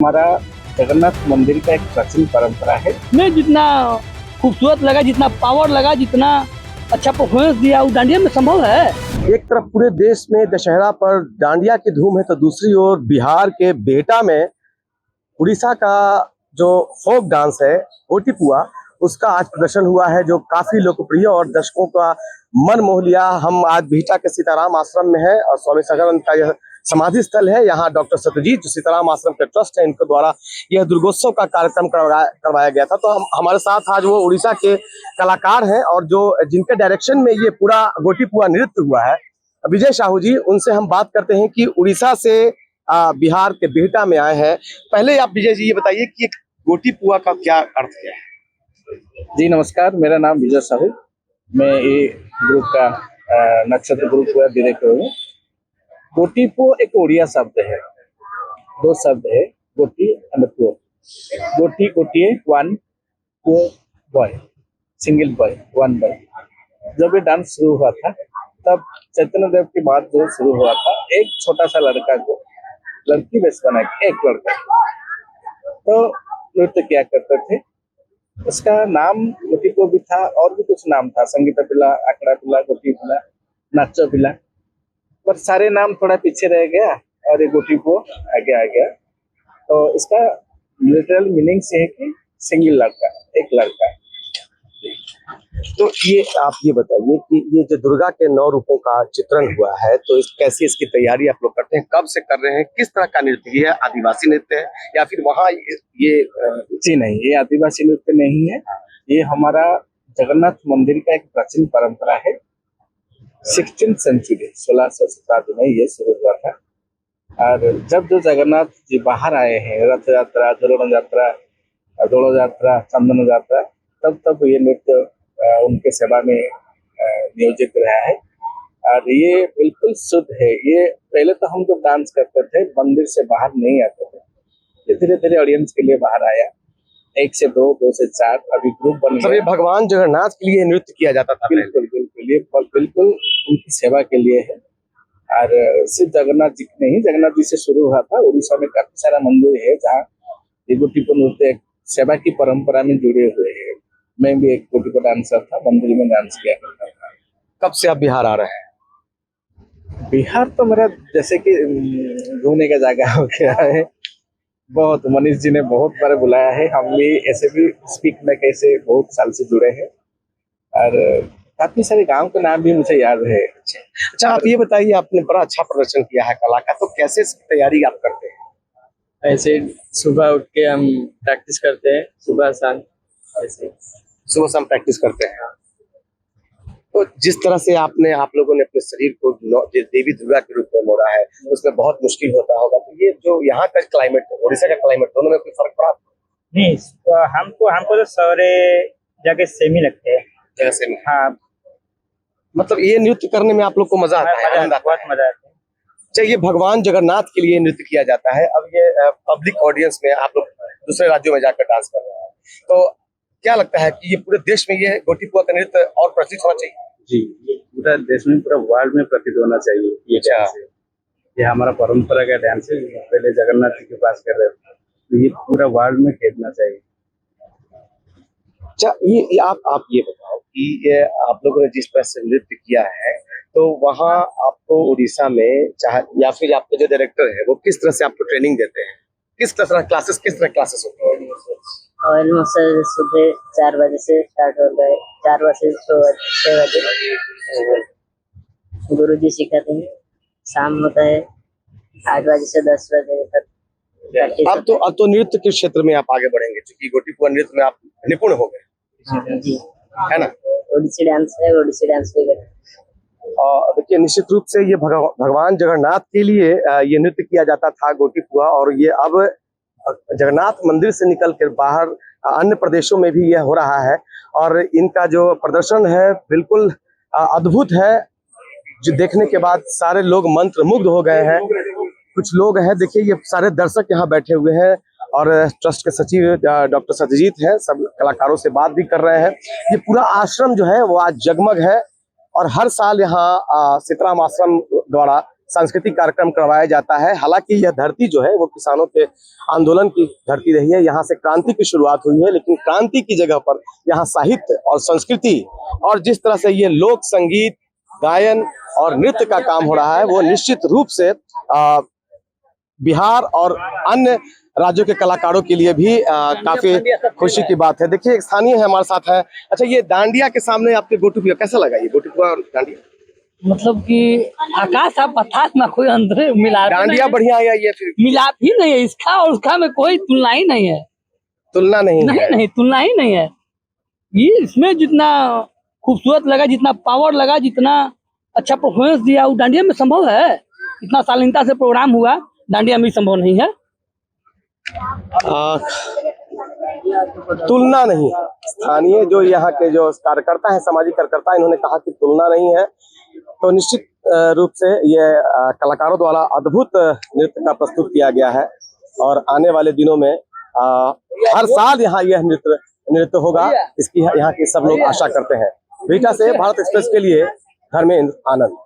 हमारा जगन्नाथ मंदिर का एक प्राचीन परंपरा है। में जितना खूबसूरत लगा, जितना पावर लगा, जितना अच्छा परफॉर्मेंस दिया वो डांडिया में संभव है। एक तरफ पूरे देश में दशहरा पर डांडिया की धूम है तो दूसरी ओर बिहार के बेहटा में उड़ीसा का जो फोक डांस है गोटीपुआ, उसका आज प्रदर्शन हुआ है जो काफी लोकप्रिय और दर्शकों का मन मोह लिया। हम आज बिहटा के सीताराम आश्रम में है और स्वामी सगानंद का यह समाधि स्थल है। यहाँ डॉक्टर सत्यजीत जो सीताराम आश्रम के ट्रस्ट है, इनके द्वारा यह दुर्गोत्सव का कार्यक्रम करवाया गया था। तो हमारे साथ आज वो उड़ीसा के कलाकार हैं और जो जिनके डायरेक्शन में ये पूरा गोटीपुआ नृत्य हुआ है, विजय साहू जी, उनसे हम बात करते हैं कि उड़ीसा से बिहार के बिहटा में आए हैं। पहले आप विजय जी ये बताइए कि गोटीपुआ का क्या अर्थ है। जी नमस्कार, मेरा नाम विजय साहू, मैं ये ग्रुप का नक्षत्र ग्रुप का डायरेक्टर हूँ। गोटीपुआ एक ओडिया शब्द है, दो शब्द है, गोटी एंड पुआ। गोटी गोटिए वन, पुआ boy, single boy, one boy. जब ये डांस शुरू हुआ था तब चैतन्य देव की बात जो शुरू हुआ था, एक छोटा सा लड़का को लड़की वेश बना के एक लड़का तो नृत्य किया करते थे। उसका नाम गोटीपुआ भी था और भी कुछ नाम था, संगीता पिला, आकड़ा पिला, गोटी पिला, नाचो पिला, पर सारे नाम थोड़ा पीछे रह गया और ये गोटीपुआ आगे आ गया। तो इसका लिटरल मीनिंग से है कि सिंगल लड़का, एक लड़का। तो ये आप ये बताइए कि ये जो दुर्गा के 9 रूपों का चित्रण हुआ है, तो कैसी इसकी तैयारी आप लोग करते हैं, कब से कर रहे हैं, किस तरह का नृत्य है, आदिवासी नृत्य है या फिर वहाँ ये जी नहीं, ये आदिवासी नृत्य नहीं है, ये हमारा जगन्नाथ मंदिर का एक प्राचीन परंपरा है। 16th सेंचुरी 1617 में ये शुरू हुआ था। और जब जो जगन्नाथ जी बाहर आए हैं, रथ यात्रा, धोरण यात्रा, दोड़ो यात्रा, चंदन यात्रा, तब ये नृत्य उनके सेवा में नियोजित रहा है। और ये बिल्कुल शुद्ध है। ये पहले तो हम जब डांस करते थे मंदिर से बाहर नहीं आते थे, ये धीरे धीरे ऑडियंस के लिए बाहर आया, 1 से 2, 2 से 4, अभी ग्रुप बन गया। ये भगवान जगन्नाथ के लिए नृत्य किया जाता था। बिल्कुल बिल्कुल, ये बिल्कुल उनकी सेवा के लिए है। और सिर्फ जगन्नाथ जी नहीं, जगन्नाथ जी से शुरू हुआ था। उड़ीसा में काफी सारा मंदिर है जहाँ ये गोटीपुआ नृत्य सेवा की परंपरा में जुड़े हुए हैं। मैं भी एक गोटीपुआ डांसर था, मंदिर में डांस किया करता था। कब से आप बिहार आ रहे हैं? बिहार तो मेरा जैसे कि घूमने का जगह हो गया है। बहुत मनीष जी ने बहुत बार बुलाया है, हम भी ऐसे भी स्पीक में कैसे बहुत साल से जुड़े हैं और काफी सारे गांव का नाम भी मुझे याद है। अच्छा, आप ये बताइए, आपने बड़ा अच्छा प्रदर्शन किया है कला का, तो कैसे इसकी तैयारी आप करते हैं? ऐसे सुबह उठ के हम प्रैक्टिस करते हैं, सुबह शाम ऐसे सुबह शाम प्रैक्टिस करते हैं। तो जिस तरह से आप लोगों ने अपने शरीर को देवी दुर्गा के रूप में मोड़ा है, उसमें बहुत मुश्किल होता होगा। तो ये जो यहाँ का क्लाइमेट, उड़ीसा का क्लाइमेट, दोनों में कोई फर्क पड़ा? नहीं, तो हमको तो सारे जगह सेम ही लगते हैं। जैसे हाँ, मतलब ये नृत्य करने में आप लोग को मजा आता है, आनंद आता बहुत है। मजा आता है। अच्छा, ये भगवान जगन्नाथ के लिए नृत्य किया जाता है। अब ये पब्लिक ऑडियंस में आप लोग दूसरे राज्यों में जाकर डांस कर रहे हैं, तो क्या लगता है कि ये पूरे देश में ये गोटीपुआ का नृत्य और प्रचलित होना चाहिए? जी, पूरा देश में, पूरा वर्ल्ड में प्रसिद्ध होना चाहिए ये डांस है। ये हमारा परंपरा का डांस है, पहले जगन्नाथ जी के पास कर रहे थे, तो ये पूरा वर्ल्ड में खेलना चाहिए। अच्छा, ये आप ये बताओ कि ये आप लोगों ने जिस तरह से नृत्य किया है, तो वहाँ आपको उड़ीसा में चाहे या फिर आपके जो डायरेक्टर है वो किस तरह से आपको ट्रेनिंग देते हैं, किस तरह क्लासेस होते हैं? ऑलमोस्ट सुबह 4 बजे से स्टार्ट होता है, 4 बजे से 6 बजे गुरुजी सिखाते हैं। शाम होता है 8 बजे से 10 बजे तक। अब तो नृत्य के क्षेत्र में आप आगे बढ़ेंगे, क्योंकि गोटीपुआ नृत्य में आप निपुण हो गए। हाँ जी, है ना? ओडिसी डांस है, ओडिसी डांस भी करते हैं। और देखिए, निश्चित रूप से ये भगवान जगन्नाथ के लिए ये नृत्य किया जाता था गोटीपुआ, और ये अब जगन्नाथ मंदिर से निकल कर बाहर अन्य प्रदेशों में भी यह हो रहा है। और इनका जो प्रदर्शन है बिल्कुल अद्भुत है, जो देखने के बाद सारे लोग मंत्रमुग्ध हो गए हैं। कुछ लोग हैं, देखिए ये सारे दर्शक यहाँ बैठे हुए हैं और ट्रस्ट के सचिव डॉक्टर सत्यजीत हैं, सब कलाकारों से बात भी कर रहे हैं। ये पूरा आश्रम जो है वो आज जगमग है और हर साल यहाँ सीताराम आश्रम द्वारा सांस्कृतिक कार्यक्रम करवाया जाता है। हालांकि यह धरती जो है वो किसानों के आंदोलन की धरती रही है। यहाँ से क्रांति की शुरुआत हुई है, लेकिन क्रांति की जगह पर यहाँ साहित्य और संस्कृति और जिस तरह से ये लोक संगीत, गायन और नृत्य का काम हो रहा है, वो निश्चित रूप से बिहार और अन्य राज्यों के कलाकारों के लिए भी काफी खुशी की बात है। देखिए, एक स्थानीय है हमारे साथ है। अच्छा, ये डांडिया के सामने आपके गोटुपुआ कैसा लगा? ये गोटुपुआ और डांडिया, मतलब कि आकाश आप पतास में कोई अंदर मिलाप डांडिया बढ़िया है या ये फिर मिलाप ही नहीं है। इसका और उसका में कोई तुलना ही नहीं है। तुलना नहीं है? नहीं, तुलना ही नहीं है। ये इसमें जितना खूबसूरत लगा, जितना पावर लगा, जितना अच्छा परफॉर्मेंस दिया, वो डांडिया में संभव है? इतना शालीनता से प्रोग्राम हुआ, डांडिया में संभव नहीं है। तुलना नहीं। स्थानीय जो यहाँ के जो कार्यकर्ता हैं, सामाजिक कार्यकर्ता, इन्होंने कहा कि तुलना नहीं है। तो निश्चित रूप से ये कलाकारों द्वारा अद्भुत नृत्य का प्रस्तुत किया गया है और आने वाले दिनों में हर साल यहाँ यह नृत्य होगा, इसकी यहाँ के सब लोग आशा करते हैं। रीटा से भारत एक्सप्रेस के लिए धर्मेंद्र आनंद।